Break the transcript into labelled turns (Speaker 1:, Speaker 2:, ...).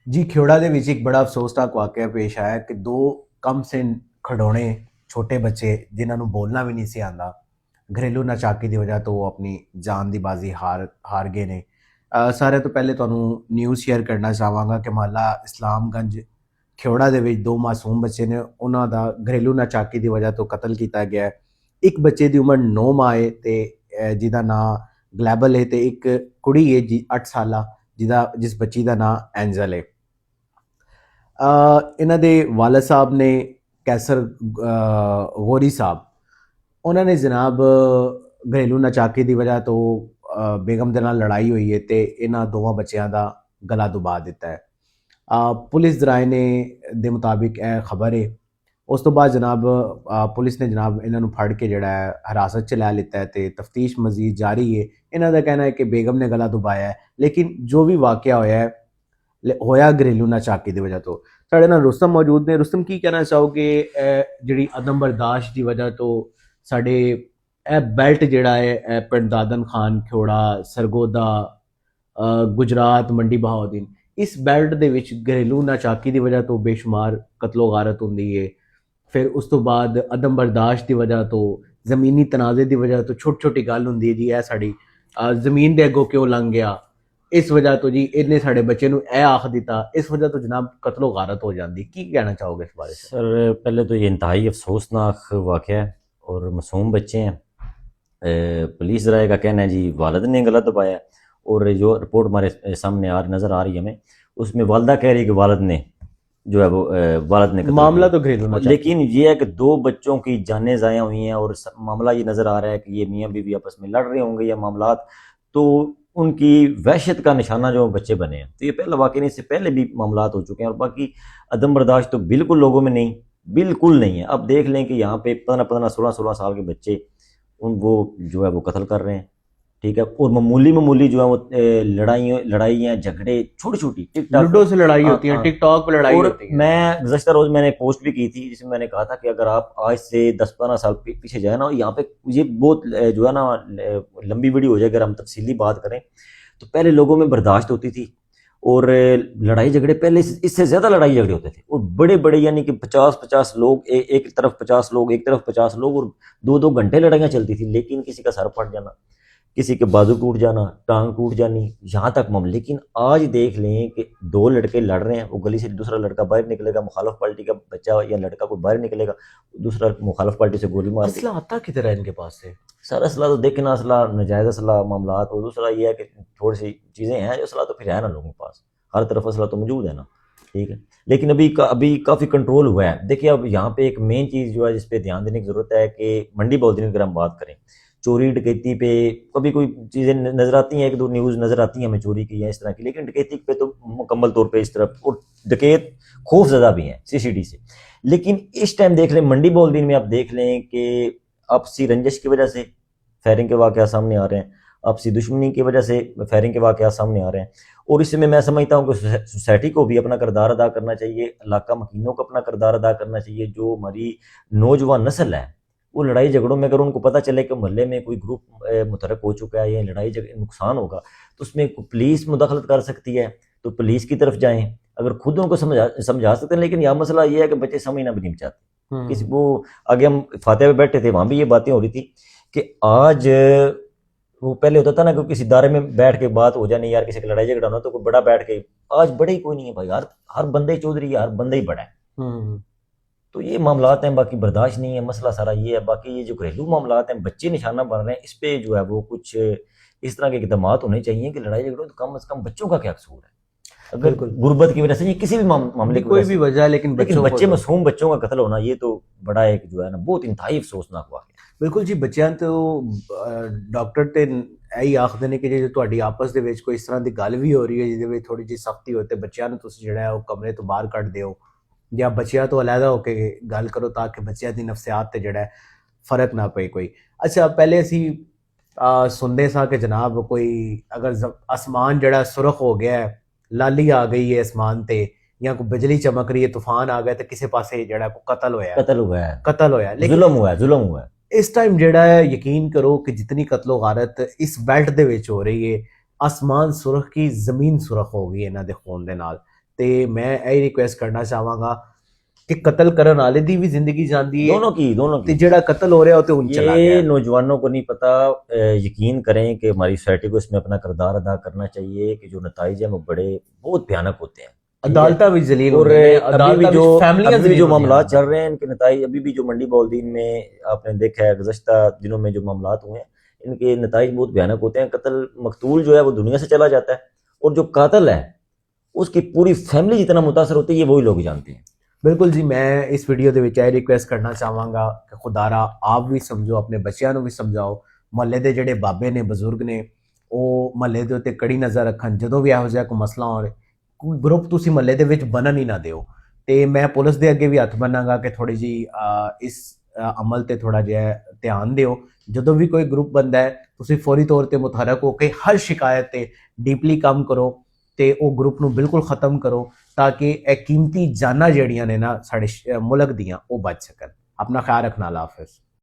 Speaker 1: ਜੀ ਖਿਓੜਾ ਦੇ ਵਿੱਚ ਇੱਕ ਬੜਾ ਅਫਸੋਸਨਾਕ ਵਾਕਿਆ ਪੇਸ਼ ਆਇਆ ਕਿ ਦੋ ਕਮ ਸਿਨ ਖਿਡੌਣੇ ਛੋਟੇ ਬੱਚੇ ਜਿਨ੍ਹਾਂ ਨੂੰ ਬੋਲਣਾ ਵੀ ਨਹੀਂ ਸੀ ਆਉਂਦਾ, ਘਰੇਲੂ ਨਾਚਾਕੀ ਦੀ ਵਜ੍ਹਾ ਤੋਂ ਉਹ ਆਪਣੀ ਜਾਨ ਦੀ ਬਾਜ਼ੀ ਹਾਰ ਗਏ ਨੇ। ਸਾਰਿਆਂ ਤੋਂ ਪਹਿਲੇ ਤੁਹਾਨੂੰ ਨਿਊਜ਼ ਸ਼ੇਅਰ ਕਰਨਾ ਚਾਹਾਂਗਾ ਕਿ ਮੁਹੱਲਾ ਇਸਲਾਮਗੰਜ ਖਿਓੜਾ ਦੇ ਵਿੱਚ ਦੋ ਮਾਸੂਮ ਬੱਚੇ ਨੇ, ਉਹਨਾਂ ਦਾ ਘਰੇਲੂ ਨਾਚਾਕੀ ਦੀ ਵਜ੍ਹਾ ਤੋਂ ਕਤਲ ਕੀਤਾ ਗਿਆ ਹੈ। ਇੱਕ ਬੱਚੇ ਦੀ ਉਮਰ 9 ਮਾਹ ਹੈ ਤੇ ਜਿਹਦਾ ਨਾਂ ਗਲੈਬਲ ਹੈ, ਤੇ ਇੱਕ ਕੁੜੀ ਹੈ ਜੀ 8 ਸਾਲਾ ਜਿਸ ਬੱਚੀ ਦਾ ਨਾਂ ਐਂਜਲ ਹੈ। ਇਹਨਾਂ ਦੇ ਵਾਲਦ ਸਾਹਿਬ ਨੇ ਕੈਸਰ ਗੋਰੀ ਸਾਹਿਬ, ਉਹਨਾਂ ਨੇ ਜਨਾਬ ਘਰੇਲੂ ਨਾਚਾਕੀ ਦੀ ਵਜ੍ਹਾ ਤੋਂ ਬੇਗਮ ਦੇ ਨਾਲ ਲੜਾਈ ਹੋਈ ਹੈ ਤੇ ਇਹਨਾਂ ਦੋਵਾਂ ਬੱਚਿਆਂ ਦਾ ਗਲਾ ਦਬਾ ਦਿੱਤਾ ਹੈ। ਪੁਲਿਸ ਦਰਾਏ ਨੇ ਦੇ ਮੁਤਾਬਿਕ ਇਹ ਖਬਰ ਹੈ। ਉਸ ਤੋਂ ਬਾਅਦ ਜਨਾਬ ਪੁਲਿਸ ਨੇ ਜਨਾਬ ਇਹਨਾਂ ਨੂੰ ਫੜ ਕੇ ਜਿਹੜਾ ਹੈ ਹਿਰਾਸਤ 'ਚ ਲੈ ਲਿੱਤਾ ਹੈ ਤੇ ਤਫਤੀਸ਼ ਮਜ਼ੀਦ ਜਾਰੀ ਹੈ। ਇਹਨਾਂ ਦਾ ਕਹਿਣਾ ਹੈ ਕਿ ਬੇਗਮ ਨੇ ਗਲਾ ਦਬਾਇਆ ਹੈ, ਲੇਕਿਨ ਜੋ ਵੀ ਵਾਕਿਆ ਹੋਇਆ ਘਰੇਲੂ ਨਾਚਾਕੀ ਦੀ ਵਜ੍ਹਾ ਤੋਂ। ਸਾਡੇ ਨਾਲ ਰੁਸਤਮ ਮੌਜੂਦ ਨੇ। ਰੁਸਤਮ, ਕੀ ਕਹਿਣਾ ਚਾਹੋਗੇ ਜਿਹੜੀ ਅਦਮ ਬਰਦਾਸ਼ਤ ਦੀ ਵਜ੍ਹਾ ਤੋਂ ਸਾਡੇ ਇਹ ਬੈਲਟ ਜਿਹੜਾ ਹੈ ਇਹ ਪਿੰਡ ਦਾਦਨ ਖਾਨ, ਖਿਓੜਾ, ਸਰਗੋਦਾ, ਗੁਜਰਾਤ, ਮੰਡੀ ਬਹਾਉਦੀਨ, ਇਸ ਬੈਲਟ ਦੇ ਵਿੱਚ ਘਰੇਲੂ ਨਾਚਾਕੀ ਦੀ ਵਜ੍ਹਾ ਤੋਂ ਬੇਸ਼ੁਮਾਰ ਕਤਲੋ ਗਾਰਤ ਹੁੰਦੀ ਹੈ। ਫਿਰ ਉਸ ਤੋਂ ਬਾਅਦ ਅਦਮ ਬਰਦਾਸ਼ਤ ਦੀ ਵਜ੍ਹਾ ਤੋਂ, ਜ਼ਮੀਨੀ ਤਨਾਜ਼ੇ ਦੀ ਵਜ੍ਹਾ ਤੋਂ ਛੋਟੀ ਛੋਟੀ ਗੱਲ ਹੁੰਦੀ ਹੈ ਜੀ ਇਹ ਸਾਡੀ ਜ਼ਮੀਨ ਦੇ ਅੱਗੋਂ ਕਿਉਂ ਲੰਘ ਗਿਆ, ਇਸ ਵਜ੍ਹਾ ਤੋਂ ਜੀ ਇਹਨੇ ਸਾਡੇ ਬੱਚੇ ਨੂੰ ਇਹ ਆਖ ਦਿੱਤਾ, ਇਸ वजह तो जनाब कत्लो गारत हो जाती। की कहना चाहोगे इस बारे से?
Speaker 2: सर, पहले तो ये इंतहाई अफसोसनाक वाक़या है और मासूम बच्चे हैं। पुलिस राय का कहना है जी वालिद ने गलत दबाया, और जो रिपोर्ट हमारे सामने नज़र आ रही है हमें, उसमें वालदा कह रही है कि वालिद ने जो है वो वालिद ने
Speaker 1: मामला तो घरेलू,
Speaker 2: लेकिन ये है कि दो बच्चों की जानें ज़ाया हुई हैं और मामला ये नज़र आ रहा है कि ये मियाँ बीवी आपस में लड़ रहे होंगे या मामलात, तो उनकी वहशत का निशाना जो बच्चे बने हैं। तो ये पहला वाक़ई नहीं, इससे पहले भी मामलात हो चुके हैं। और बाकी अदम बर्दाश्त तो बिल्कुल लोगों में नहीं, बिल्कुल नहीं है। अब देख लें कि यहाँ पे 15-15, 16-16 साल के बच्चे वो जो है वो कत्ल कर रहे हैं, ठीक है। और मामूली जो है वो लड़ाइयाँ झगड़े छोटी छोटी टिकटॉक
Speaker 1: लूडो से लड़ाई होती है, टिकटॉक पे लड़ाई होती है।
Speaker 2: मैं गुज़श्ता रोज़ मैंने पोस्ट भी की थी जिसमें मैंने कहा था कि अगर आप आज से 10-15 साल पीछे जाए ना, यहाँ पे ये बहुत जो है ना लंबी वीडियो हो जाए अगर हम तफसीली बात करें, तो पहले लोगों में बर्दाश्त होती थी और लड़ाई झगड़े पहले इससे ज़्यादा लड़ाई झगड़े होते थे, और बड़े बड़े यानी कि 50-50 लोग एक तरफ, 50 लोग एक तरफ, 50 लोग, और 2-2 घंटे लड़ाइयाँ चलती थी। लेकिन किसी का सर फट जाना, किसी के बाजू टूट जाना, टांग टूट जानी, यहाँ तक मामले। लेकिन आज देख लें कि दो लड़के लड़ रहे हैं, वो गली से दूसरा लड़का बाहर निकलेगा, मुखालिफ पार्टी का बच्चा या लड़का कोई बाहर निकलेगा, दूसरा मुखालिफ पार्टी से गोली मार।
Speaker 1: असला आता किधर है इनके पास से?
Speaker 2: सारा असला तो देखना, असला नजायज़ असला मामला। और दूसरा ये है कि थोड़ी सी चीज़ें हैं जो असला तो फिर है ना लोगों के पास, हर तरफ असला तो मौजूद है ना, ठीक है। लेकिन अभी काफ़ी कंट्रोल हुआ है। देखिए, अब यहाँ पे एक मेन चीज़ जो है जिस पे ध्यान देने की ज़रूरत है कि मंडी बहाउद्दीन अगर हम बात करें, चोरी डकैती पे कभी कोई चीज़ें नज़र आती हैं, एक दो न्यूज़ नज़र आती हैं हमें चोरी की या इस तरह की, लेकिन डकैती पे तो मुकम्मल तौर पे इस तरफ, और डकैत खौफज़दा भी हैं सीसीडी से। लेकिन इस टाइम देख लें मंडी बहाउद्दीन में, आप देख लें कि आपसी रंजिश की वजह से फायरिंग के वाक़या सामने आ रहे हैं, आपसी दुश्मनी की वजह से फायरिंग के वाक़या सामने आ रहे हैं। और इसमें मैं समझता हूँ कि सोसाइटी को भी अपना किरदार अदा करना चाहिए, इलाका मकीनों को अपना किरदार अदा करना चाहिए। जो हमारी नौजवान नस्ल है वो लड़ाई झगड़ों में, अगर उनको पता चले कि मोहल्ले में कोई ग्रुप मुतरक हो चुका है या लड़ाई झगड़े नुकसान होगा, तो उसमें पुलिस मुदाखलत कर सकती है, तो पुलिस की तरफ जाएं। अगर खुद उनको समझा सकते हैं। लेकिन यह मसला ये है कि बच्चे समझना भी नहीं चाहते। किसी वो आगे हम फातेह पे बैठे थे, वहाँ भी ये बातें हो रही थी कि आज वो पहले होता था ना कि किसी दायरे में बैठ के बात हो जाए, नहीं यार किसी का लड़ाई झगड़ा होना तो कोई बड़ा बैठ के, आज बड़े ही कोई नहीं है भाई, हर बंदे ही चौधरी है, हर बंदा ही बड़ा है। तो ये मामलात हैं, बाकी बर्दाश्त नहीं है, मसला सारा ये है। बाकी ये जो घरेलू मामलात हैं, बच्चे निशाना बन रहे हैं, इस पे जो है वो कुछ इस तरह के इक़दामात होने चाहिए कि लड़ाई झगड़ों तो कम से कम बच्चों का क्या कसूर है। अगर गुर्बत की वजह से, किसी भी मामले की
Speaker 1: कोई भी वजह, लेकिन
Speaker 2: बच्चे मासूम बच्चों का कत्ल होना, ये तो बड़ा एक जो है ना बहुत इंतहाई अफसोसनाक हुआ।
Speaker 1: बिल्कुल जी, बच्चों तो डॉक्टर तो यही आखते हैं कि जो ਤੁਹਾਡੀ आपस ਦੇ ਵਿੱਚ ਕੋਈ ਇਸ ਤਰ੍ਹਾਂ ਦੀ ਗੱਲ ਵੀ ਹੋ ਰਹੀ ਹੈ ਜਿਹਦੇ ਵਿੱਚ ਥੋੜੀ ਜਿਹੀ ਸਖਤੀ ਹੋਏ ਤੇ ਬੱਚਿਆਂ ਨੂੰ ਤੁਸੀਂ ਜਿਹੜਾ ਹੈ ਉਹ ਕਮਰੇ ਤੋਂ ਬਾਹਰ ਕੱਢ ਦਿਓ ਜਾਂ ਬੱਚਿਆਂ ਤੋਂ ਅਲੱਗਾ ਹੋ ਕੇ ਗੱਲ ਕਰੋ ਤਾਂ ਕਿ ਬੱਚਿਆਂ ਦੀ ਨਫਸੀਅਤ ਤੇ ਜਿਹੜਾ ਫਰਕ ਨਾ ਪਏ ਕੋਈ। ਅੱਛਾ, ਪਹਿਲੇ ਅਸੀਂ ਸੁਣਦੇ ਸਾਂ ਕਿ ਜਨਾਬ ਕੋਈ ਅਗਰ ਅਸਮਾਨ ਜਿਹੜਾ ਸੁਰਖ ਹੋ ਗਿਆ ਹੈ, ਲਾਲੀ ਆ ਗਈ ਹੈ ਅਸਮਾਨ ਤੇ, ਜਾਂ ਕੋਈ ਬਿਜਲੀ ਚਮਕ ਰਹੀ ਹੈ, ਤੂਫਾਨ ਆ ਗਿਆ ਤੇ ਕਿਸੇ ਪਾਸੇ ਜਿਹੜਾ ਕੋਈ ਕਤਲ ਹੋਇਆ
Speaker 2: लेकिन जुल्म हुआ है।
Speaker 1: ਇਸ ਟਾਈਮ ਜਿਹੜਾ ਹੈ ਯਕੀਨ ਕਰੋ ਕਿ ਜਿਤਨੀ ਕਤਲੋ ਗਾਰਤ ਇਸ ਬੈਲਟ ਦੇ ਵਿੱਚ ਹੋ ਰਹੀ ਹੈ, ਆਸਮਾਨ ਸੁਰਖ ਕੀ ਜ਼ਮੀਨ ਸੁਰਖ ਹੋ ਗਈ ਇਹਨਾਂ ਦੇ ਖੂਨ ਦੇ ਨਾਲ। ਤੇ ਮੈਂ ਇਹ ਰਿਕੁਐਸਟ ਕਰਨਾ ਚਾਹਾਂਗਾ ਕਿ ਕਤਲ ਕਰਨ ਵਾਲੇ ਦੀ ਵੀ ਜ਼ਿੰਦਗੀ ਜਾਂਦੀ ਹੈ
Speaker 2: दोनों
Speaker 1: ਤੇ
Speaker 2: की
Speaker 1: ਜਿਹੜਾ ਕਤਲ ਹੋ ਰਿਹਾ ਉਹ ਤੇ ਹੁਣ ਚਲਾ
Speaker 2: ये
Speaker 1: ਗਿਆ।
Speaker 2: नौजवानों को नहीं पता। यकीन करें कि हमारी सोसाइटी को इसमें अपना किरदार अदा करना चाहिए कि जो नताइज हैं वो बड़े बहुत भयानक होते हैं, ठीक है?
Speaker 1: अदालता भी जलील
Speaker 2: और
Speaker 1: होते हैं,
Speaker 2: अभी
Speaker 1: अदालता
Speaker 2: भी जो
Speaker 1: फैमिलियां
Speaker 2: अभी भी
Speaker 1: जलील
Speaker 2: जो
Speaker 1: होती
Speaker 2: मामला
Speaker 1: हैं।
Speaker 2: चल रहे हैं इनके नताइज अभी भी जो मंडी बौलदीन में आपने देखा है गुज़श्ता दिनों में जो मामला हुए हैं इनके नताइज बहुत भयानक होते हैं। कत्ल मकतूल जो है वो दुनिया से चला जाता है और जो कातिल है उसकी पूरी फैमिली जितना मुतासर होती है ये वही लोग जानते हैं।
Speaker 1: ਬਿਲਕੁਲ ਜੀ, ਮੈਂ ਇਸ ਵੀਡੀਓ ਦੇ ਵਿੱਚ ਇਹ ਰਿਕੁਐਸਟ ਕਰਨਾ ਚਾਹਾਂਗਾ ਕਿ ਖੁਦਾਰਾ ਆਪ ਵੀ ਸਮਝੋ, ਆਪਣੇ ਬੱਚਿਆਂ ਨੂੰ ਵੀ ਸਮਝਾਓ, ਮਹੱਲੇ ਦੇ ਜਿਹੜੇ ਬਾਬੇ ਨੇ, ਬਜ਼ੁਰਗ ਨੇ, ਉਹ ਮਹੱਲੇ ਦੇ ਉੱਤੇ ਕੜੀ ਨਜ਼ਰ ਰੱਖਣ। ਜਦੋਂ ਵੀ ਇਹੋ ਜਿਹਾ ਕੋਈ ਮਸਲਾ ਹੋਵੇ, ਕੋਈ ਗਰੁੱਪ ਤੁਸੀਂ ਮਹੱਲੇ ਦੇ ਵਿੱਚ ਬਣਨ ਹੀ ਨਾ ਦਿਓ। ਤੇ ਮੈਂ ਪੁਲਿਸ ਦੇ ਅੱਗੇ ਵੀ ਹੱਥ ਬੰਨਾਂਗਾ ਕਿ ਥੋੜੀ ਜੀ ਇਸ ਅਮਲ ਤੇ ਥੋੜਾ ਜਿਹਾ ਧਿਆਨ ਦਿਓ। ਜਦੋਂ ਵੀ ਕੋਈ ਗਰੁੱਪ ਬਣਦਾ ਹੈ ਤੁਸੀਂ ਫੌਰੀ ਤੌਰ ਤੇ ਮੁਤਹਰਕ ਹੋ ਕੇ ਹਰ ਸ਼ਿਕਾਇਤ ਤੇ ਡੀਪਲੀ ਕੰਮ ਕਰੋ ਤੇ ਉਹ ਗਰੁੱਪ ਨੂੰ ਬਿਲਕੁਲ ਖਤਮ ਕਰੋ ਤਾਂ ਕਿ ਇਹ ਕੀਮਤੀ ਜਾਨਾਂ ਜਿਹੜੀਆਂ ਨੇ ਨਾ ਸਾਡੇ ਮੁਲਕ ਦੀਆਂ ਉਹ ਬਚ ਸਕਣ। ਆਪਣਾ ਖਿਆਲ ਰੱਖਣਾ। ਅੱਲਾ ਹਾਫਿਜ਼।